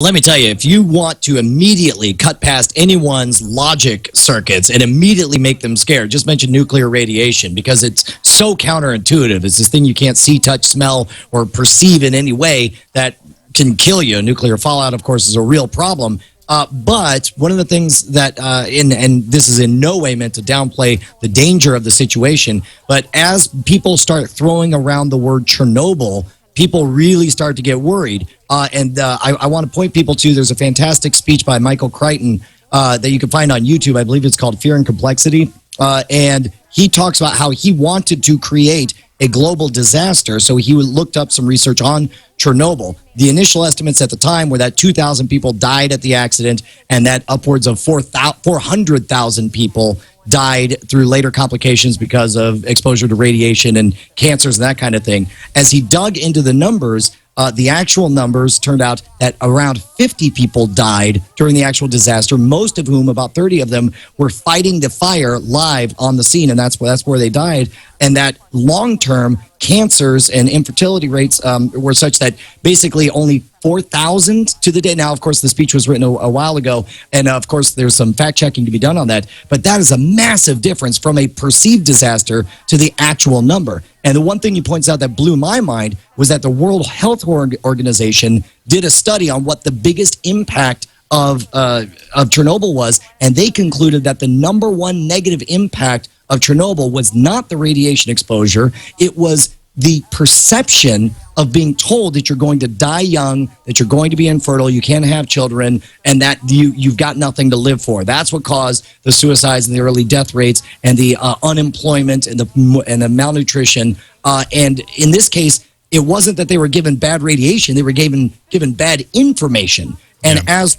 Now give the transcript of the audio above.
Let me tell you, if you want to immediately cut past anyone's logic circuits and immediately make them scared, just mention nuclear radiation because it's so counterintuitive. It's this thing you can't see, touch, smell, or perceive in any way that can kill you. Nuclear fallout, of course, is a real problem. But one of the things that, and this is in no way meant to downplay the danger of the situation, but as people start throwing around the word Chernobyl, people really start to get worried. I want to point people to, there's a fantastic speech by Michael Crichton that you can find on YouTube. I believe it's called Fear and Complexity. And he talks about how he wanted to create a global disaster. So he looked up some research on Chernobyl. The initial estimates at the time were that 2,000 people died at the accident and that upwards of 400,000 people died through later complications because of exposure to radiation and cancers and that kind of thing. As he dug into the numbers, the actual numbers turned out that around 50 people died during the actual disaster, most of whom, about 30 of them, were fighting the fire live on the scene, and that's where they died. And that long-term cancers and infertility rates were such that basically only 4,000 to the day. Now, of course, the speech was written a while ago, and of course, there's some fact-checking to be done on that. But that is a massive difference from a perceived disaster to the actual number. And the one thing he points out that blew my mind was that the World Health Organization did a study on what the biggest impact of Chernobyl was, and they concluded that the number one negative impact of Chernobyl was not the radiation exposure, it was the perception of being told that you're going to die young, that you're going to be infertile, you can't have children, and that you've got nothing to live for. That's what caused the suicides and the early death rates and the unemployment and the malnutrition. And in this case, it wasn't that they were given bad radiation, they were given bad information. And as